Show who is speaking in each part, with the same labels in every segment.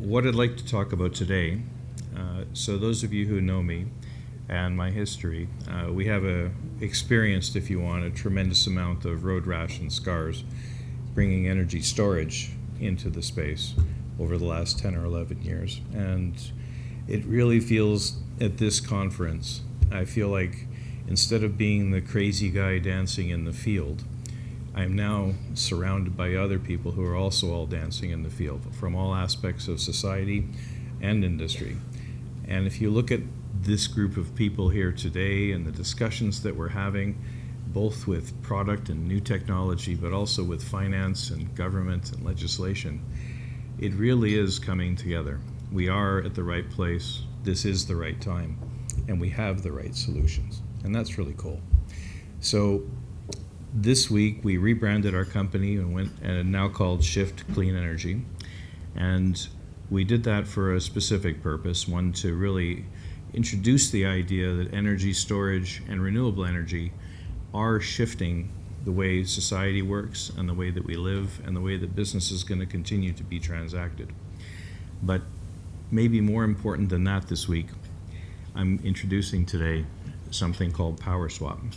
Speaker 1: what I'd like to talk about today, so those of you who know me and my history, we have experienced, if you want, a tremendous amount of road rash and scars bringing energy storage into the space over the last 10 or 11 years. And it really feels at this conference, I feel like instead of being the crazy guy dancing in the field, I'm now surrounded by other people who are also all dancing in the field from all aspects of society and industry. And if you look at this group of people here today and the discussions that we're having, both with product and new technology, but also with finance and government and legislation, it really is coming together. We are at the right place, this is the right time, and we have the right solutions. And that's really cool. So this week we rebranded our company and now called Shift Clean Energy. And we did that for a specific purpose, one to really introduce the idea that energy storage and renewable energy are shifting the way society works and the way that we live and the way that business is going to continue to be transacted. But maybe more important than that this week, I'm introducing today something called PwrSwäp.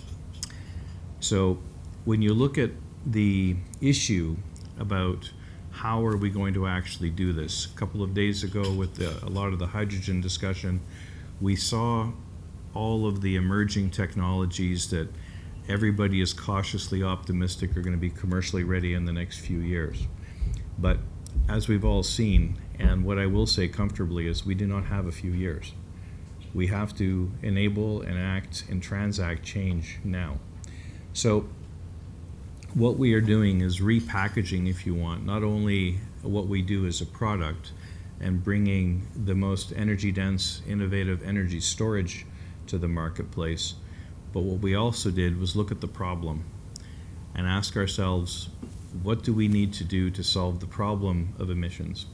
Speaker 1: So when you look at the issue about how are we going to actually do this, a couple of days ago with a lot of the hydrogen discussion, we saw all of the emerging technologies that everybody is cautiously optimistic are going to be commercially ready in the next few years. But as we've all seen, and what I will say comfortably is we do not have a few years. We have to enable, enact, and transact change now. So what we are doing is repackaging, if you want, not only what we do as a product and bringing the most energy-dense, innovative energy storage to the marketplace, but what we also did was look at the problem and ask ourselves, what do we need to do to solve the problem of emissions?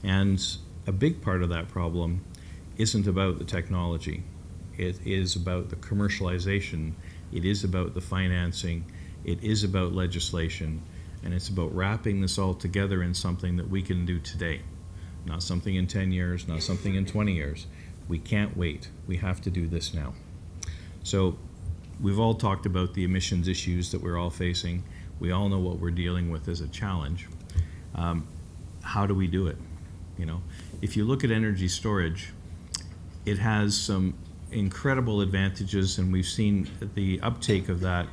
Speaker 1: And a big part of that problem isn't about the technology. It is about the commercialization. It is about the financing. It is about legislation, and it's about wrapping this all together in something that we can do today. Not something in 10 years, not something in 20 years. We can't wait. We have to do this now. So we've all talked about the emissions issues that we're all facing. We all know what we're dealing with as a challenge. How do we do it? You know, if you look at energy storage, it has some incredible advantages, and we've seen the uptake of that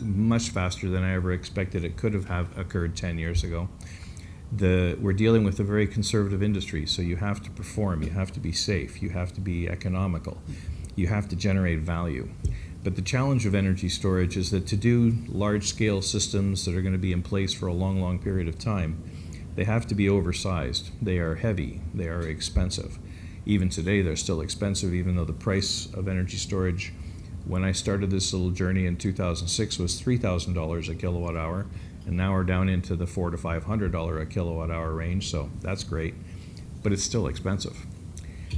Speaker 1: much faster than I ever expected it could have occurred 10 years ago. We're dealing with a very conservative industry, so you have to perform, you have to be safe, you have to be economical, you have to generate value. But the challenge of energy storage is that to do large-scale systems that are going to be in place for a long, long period of time, they have to be oversized. They are heavy, they are expensive. Even today, they're still expensive, even though the price of energy storage, when I started this little journey in 2006, was $3,000 a kilowatt hour, and now we're down into the $400 to $500 a kilowatt hour range, so that's great, but it's still expensive.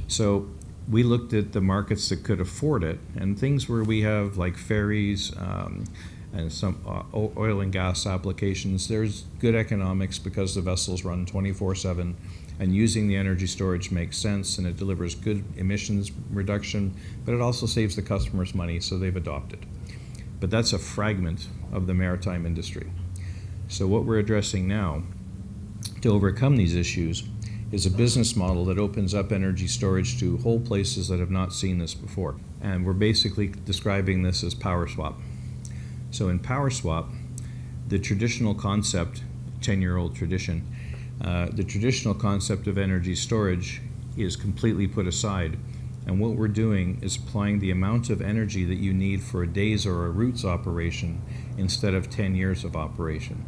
Speaker 1: So we looked at the markets that could afford it, and things where we have like ferries and some oil and gas applications. There's good economics because the vessels run 24/7, and using the energy storage makes sense, and it delivers good emissions reduction, but it also saves the customers money, so they've adopted. But that's a fragment of the maritime industry. So what we're addressing now to overcome these issues is a business model that opens up energy storage to whole places that have not seen this before. And we're basically describing this as PwrSwäp. So in PwrSwäp, the traditional concept, 10-year-old tradition, the traditional concept of energy storage is completely put aside. And what we're doing is applying the amount of energy that you need for a day's or a route's operation instead of 10 years of operation.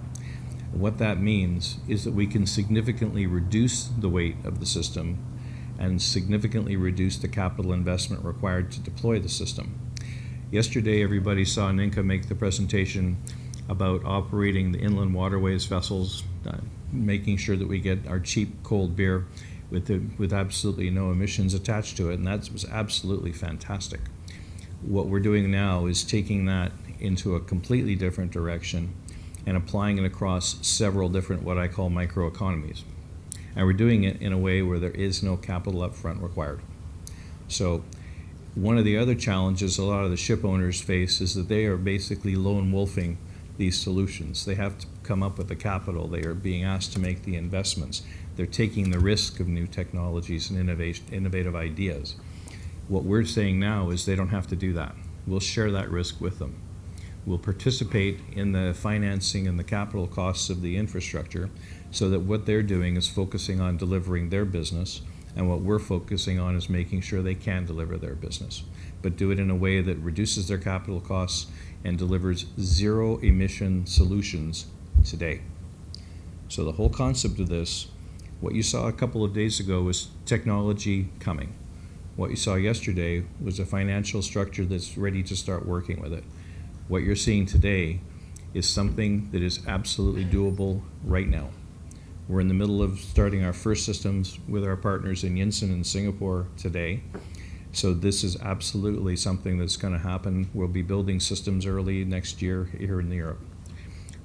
Speaker 1: What that means is that we can significantly reduce the weight of the system and significantly reduce the capital investment required to deploy the system. Yesterday, everybody saw Ninka make the presentation about operating the inland waterways vessels, making sure that we get our cheap cold beer with absolutely no emissions attached to it, and that was absolutely fantastic. What we're doing now is taking that into a completely different direction and applying it across several different what I call microeconomies. And we're doing it in a way where there is no capital upfront required. So one of the other challenges a lot of the ship owners face is that they are basically lone wolfing these solutions. They have to come up with the capital. They are being asked to make the investments. They're taking the risk of new technologies and innovative ideas. What we're saying now is they don't have to do that. We'll share that risk with them. We'll participate in the financing and the capital costs of the infrastructure so that what they're doing is focusing on delivering their business, and what we're focusing on is making sure they can deliver their business, but do it in a way that reduces their capital costs and delivers zero emission solutions today. So the whole concept of this, what you saw a couple of days ago was technology coming. What you saw yesterday was a financial structure that's ready to start working with it. What you're seeing today is something that is absolutely doable right now. We're in the middle of starting our first systems with our partners in Yinsen in Singapore today. So this is absolutely something that's going to happen. We'll be building systems early next year here in Europe.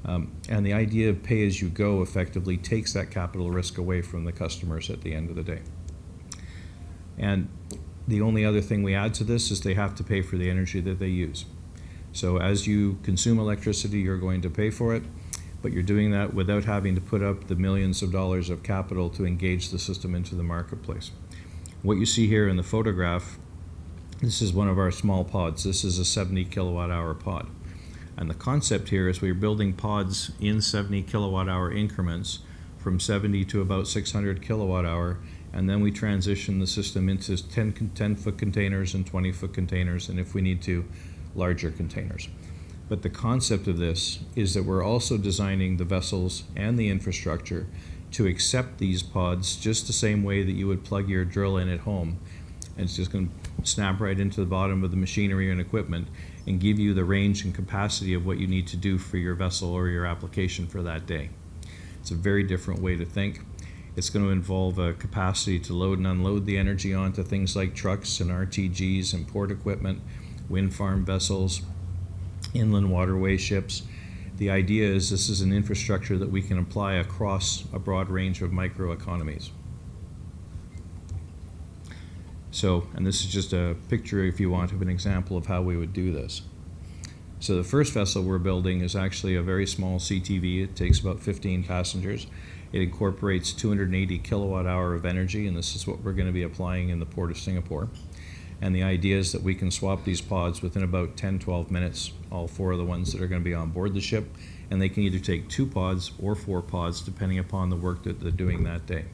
Speaker 1: And the idea of pay-as-you-go effectively takes that capital risk away from the customers at the end of the day. And the only other thing we add to this is they have to pay for the energy that they use. So as you consume electricity, you're going to pay for it, but you're doing that without having to put up the millions of dollars of capital to engage the system into the marketplace. What you see here in the photograph, this is one of our small pods. This is a 70 kilowatt hour pod. And the concept here is we're building pods in 70 kilowatt hour increments from 70 to about 600 kilowatt hour, and then we transition the system into 10-foot containers and 20-foot containers, and if we need to, larger containers. But the concept of this is that we're also designing the vessels and the infrastructure to accept these pods just the same way that you would plug your drill in at home. And it's just going to snap right into the bottom of the machinery and equipment and give you the range and capacity of what you need to do for your vessel or your application for that day. It's a very different way to think. It's going to involve a capacity to load and unload the energy onto things like trucks and RTGs and port equipment, wind farm vessels, inland waterway ships. The idea is this is an infrastructure that we can apply across a broad range of microeconomies. So, and this is just a picture, if you want, of an example of how we would do this. So the first vessel we're building is actually a very small CTV. It takes about 15 passengers. It incorporates 280 kilowatt hour of energy, and this is what we're going to be applying in the Port of Singapore. And the idea is that we can swap these pods within about 10-12 minutes, all four of the ones that are going to be on board the ship, and they can either take 2 pods or 4 pods depending upon the work that they're doing that day.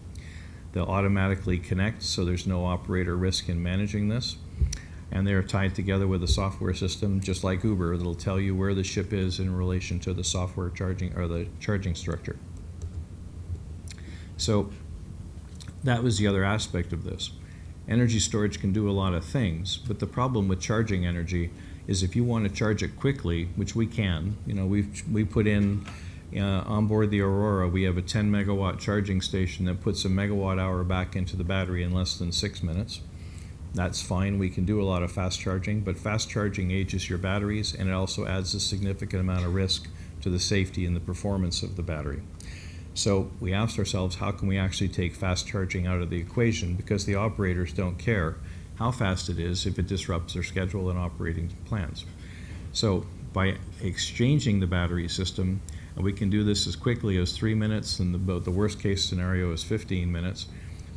Speaker 1: They'll automatically connect, so there's no operator risk in managing this. And they're tied together with a software system, just like Uber, that'll tell you where the ship is in relation to the software charging or the charging structure. So that was the other aspect of this. Energy storage can do a lot of things, but the problem with charging energy is if you want to charge it quickly, which we can, you know, we put in on board the Aurora, we have a 10 megawatt charging station that puts a megawatt hour back into the battery in less than 6 minutes. That's fine. We can do a lot of fast charging, but fast charging ages your batteries, and it also adds a significant amount of risk to the safety and the performance of the battery. So we asked ourselves, how can we actually take fast charging out of the equation? Because the operators don't care how fast it is if it disrupts their schedule and operating plans. So by exchanging the battery system, and we can do this as quickly as 3 minutes, and the worst case scenario is 15 minutes.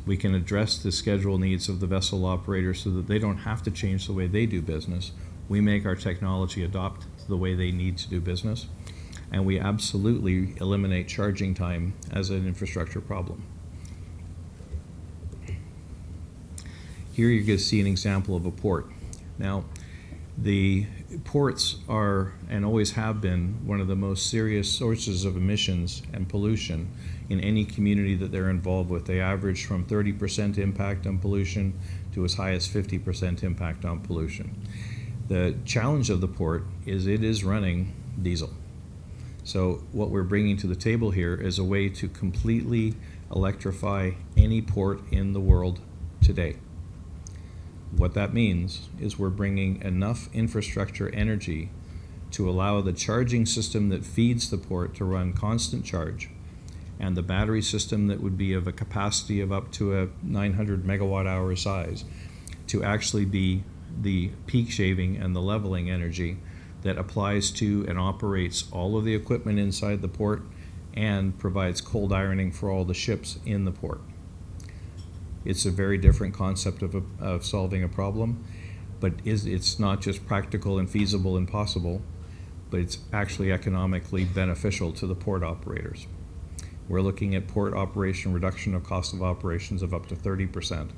Speaker 1: We can address the schedule needs of the vessel operators so that they don't have to change the way they do business. We make our technology adopt to the way they need to do business, and we absolutely eliminate charging time as an infrastructure problem. Here you can see an example of a port. Now, the ports are, and always have been, one of the most serious sources of emissions and pollution in any community that they're involved with. They average from 30% impact on pollution to as high as 50% impact on pollution. The challenge of the port is it is running diesel. So what we're bringing to the table here is a way to completely electrify any port in the world today. What that means is we're bringing enough infrastructure energy to allow the charging system that feeds the port to run constant charge, and the battery system that would be of a capacity of up to a 900 megawatt hour size to actually be the peak shaving and the leveling energy that applies to and operates all of the equipment inside the port and provides cold ironing for all the ships in the port. It's a very different concept of solving a problem, but it's not just practical and feasible and possible, but it's actually economically beneficial to the port operators. We're looking at port operation reduction of cost of operations of up to 30%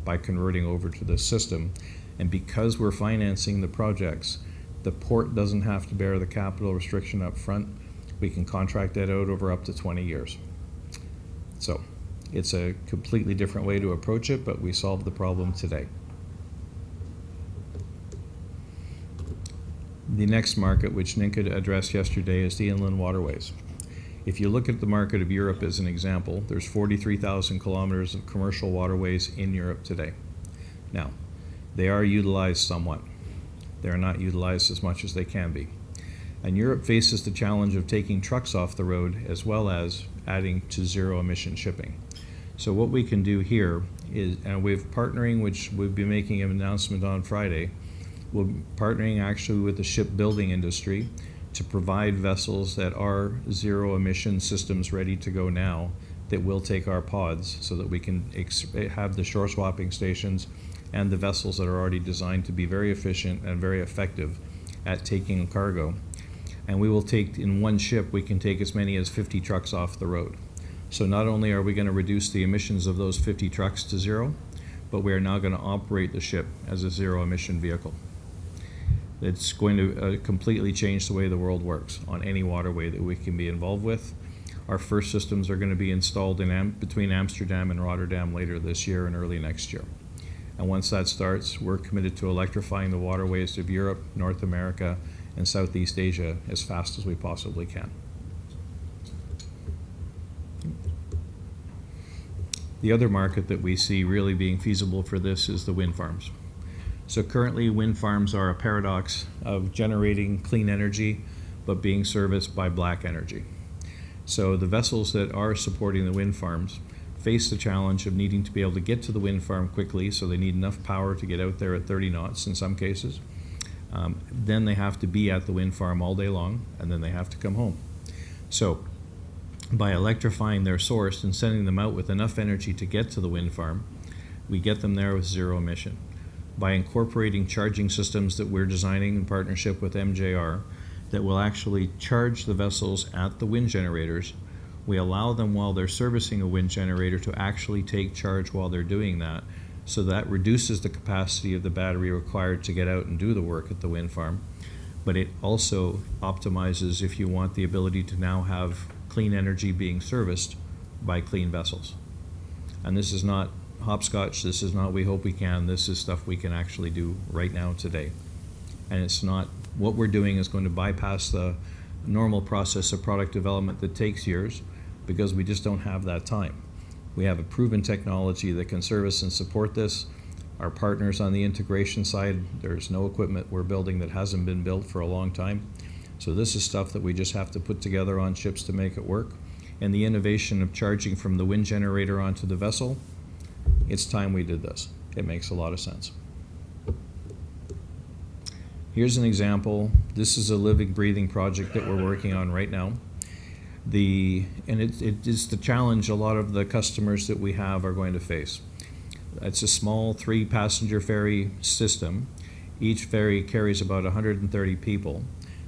Speaker 1: by converting over to this system. And because we're financing the projects, the port doesn't have to bear the capital restriction up front. We can contract that out over up to 20 years. So it's a completely different way to approach it, but we solved the problem today. The next market, which Ninka addressed yesterday, is the inland waterways. If you look at the market of Europe as an example, there's 43,000 kilometers of commercial waterways in Europe today. Now, they are utilized somewhat. They are not utilized as much as they can be. And Europe faces the challenge of taking trucks off the road as well as adding to zero emission shipping. So what we can do here is, and we're partnering, which we'll be making an announcement on Friday, we're partnering actually with the shipbuilding industry to provide vessels that are zero emission systems ready to go now that will take our pods so that we can have the shore swapping stations and the vessels that are already designed to be very efficient and very effective at taking cargo. And we will take, in one ship, we can take as many as 50 trucks off the road. So not only are we going to reduce the emissions of those 50 trucks to zero, but we are now going to operate the ship as a zero emission vehicle. It's going to completely change the way the world works on any waterway that we can be involved with. Our first systems are going to be installed in between Amsterdam and Rotterdam later this year and early next year. And once that starts, we're committed to electrifying the waterways of Europe, North America, and Southeast Asia as fast as we possibly can. The other market that we see really being feasible for this is the wind farms. So currently, wind farms are a paradox of generating clean energy, but being serviced by black energy. So the vessels that are supporting the wind farms face the challenge of needing to be able to get to the wind farm quickly, so they need enough power to get out there at 30 knots in some cases. Then they have to be at the wind farm all day long, and then they have to come home. So by electrifying their source and sending them out with enough energy to get to the wind farm, we get them there with zero emission. By incorporating charging systems that we're designing in partnership with MJR that will actually charge the vessels at the wind generators, we allow them while they're servicing a wind generator to actually take charge while they're doing that, so that reduces the capacity of the battery required to get out and do the work at the wind farm. But it also optimizes, if you want, the ability to now have clean energy being serviced by clean vessels. And this is not hopscotch, this is not we hope we can, this is stuff we can actually do right now today. And it's not, what we're doing is going to bypass the normal process of product development that takes years, because we just don't have that time. We have a proven technology that can service and support this. Our partners on the integration side, there's no equipment we're building that hasn't been built for a long time. So this is stuff that we just have to put together on ships to make it work. And the innovation of charging from the wind generator onto the vessel, it's time we did this. It makes a lot of sense. Here's an example. This is a living, breathing project that we're working on right now. It is the challenge a lot of the customers that we have are going to face. It's a small 3-passenger ferry system. Each ferry carries about 130 people.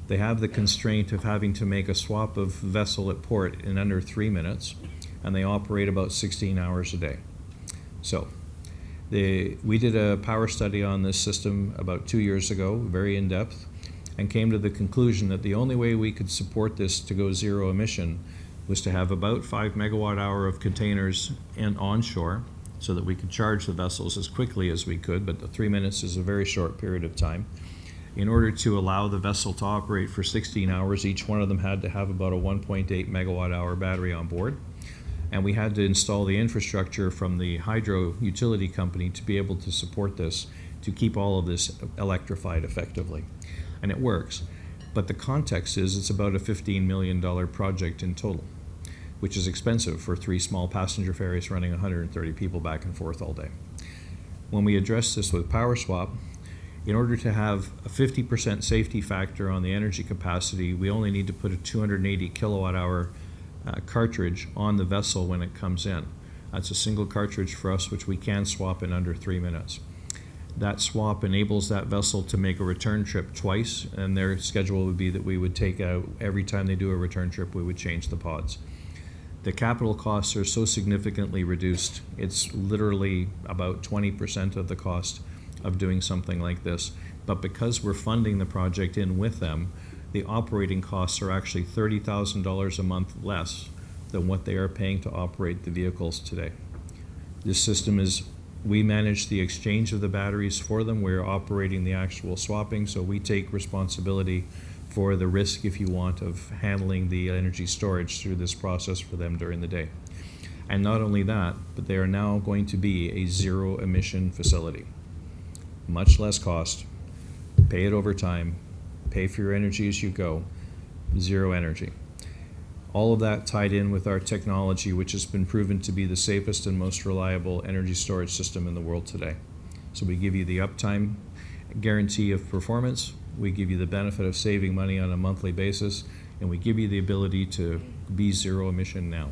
Speaker 1: They have the constraint of having to make a swap of vessel at port in under 3 minutes, and they operate about 16 hours a day. So we did a power study on this system about 2 years ago, very in-depth, and came to the conclusion that the only way we could support this to go zero emission was to have about 5 megawatt hour of containers onshore, so that we could charge the vessels as quickly as we could, but the 3 minutes is a very short period of time. In order to allow the vessel to operate for 16 hours, each one of them had to have about a 1.8 megawatt hour battery on board. And we had to install the infrastructure from the hydro utility company to be able to support this, to keep all of this electrified effectively. And it works. But the context is it's about a $15 million project in total. which is expensive for 3 small passenger ferries running 130 people back and forth all day. When we address this with PwrSwäp, in order to have a 50% safety factor on the energy capacity, we only need to put a 280 kilowatt hour cartridge on the vessel when it comes in. That's a single cartridge for us, which we can swap in under 3 minutes. That swap enables that vessel to make a return trip twice, and their schedule would be that we would take out, every time they do a return trip, we would change the pods. The capital costs are so significantly reduced, it's literally about 20% of the cost of doing something like this. But because we're funding the project in with them, the operating costs are actually $30,000 a month less than what they are paying to operate the vehicles today. This system is, we manage the exchange of the batteries for them. We're operating the actual swapping, so we take responsibility for the risk, if you want, of handling the energy storage through this process for them during the day. And not only that, but they are now going to be a zero emission facility. Much less cost, pay it over time, pay for your energy as you go, zero energy. All of that tied in with our technology, which has been proven to be the safest and most reliable energy storage system in the world today. So we give you the uptime guarantee of performance, we give you the benefit of saving money on a monthly basis, and we give you the ability to be zero emission now.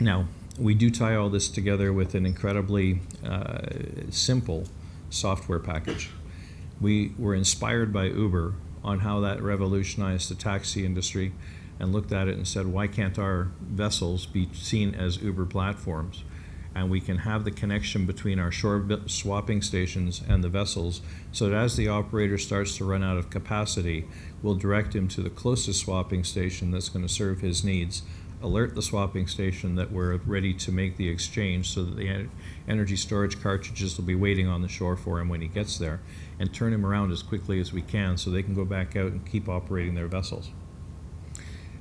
Speaker 1: Now, we do tie all this together with an incredibly simple software package. We were inspired by Uber on how that revolutionized the taxi industry, and looked at it and said, why can't our vessels be seen as Uber platforms? And we can have the connection between our shore swapping stations and the vessels, so that as the operator starts to run out of capacity, we'll direct him to the closest swapping station that's going to serve his needs, alert the swapping station that we're ready to make the exchange, so that the energy storage cartridges will be waiting on the shore for him when he gets there, and turn him around as quickly as we can so they can go back out and keep operating their vessels.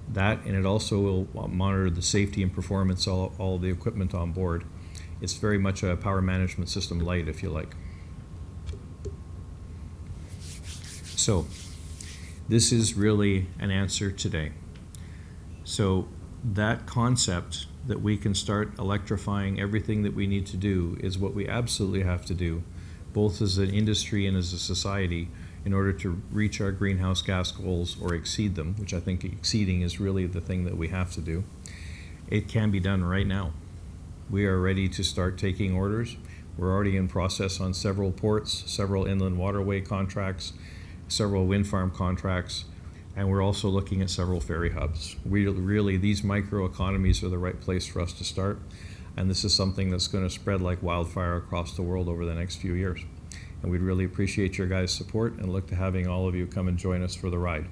Speaker 1: That, and it also will monitor the safety and performance of all the equipment on board. It's very much a power management system light, if you like. So this is really an answer today. So that concept that we can start electrifying everything that we need to do is what we absolutely have to do, both as an industry and as a society, in order to reach our greenhouse gas goals or exceed them, which I think exceeding is really the thing that we have to do. It can be done right now. We are ready to start taking orders. We're already in process on several ports, several inland waterway contracts, several wind farm contracts, and we're also looking at several ferry hubs. Really, these microeconomies are the right place for us to start, and this is something that's going to spread like wildfire across the world over the next few years. And we'd really appreciate your guys' support and look to having all of you come and join us for the ride.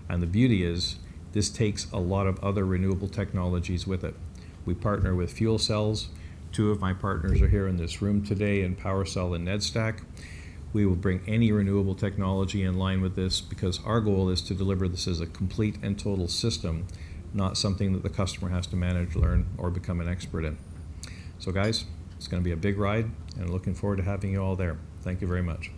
Speaker 1: And the beauty is, this takes a lot of other renewable technologies with it. We partner with fuel cells. 2 of my partners are here in this room today in PowerCell and NedStack. We will bring any renewable technology in line with this, because our goal is to deliver this as a complete and total system, not something that the customer has to manage, learn, or become an expert in. So guys, it's going to be a big ride, and looking forward to having you all there. Thank you very much.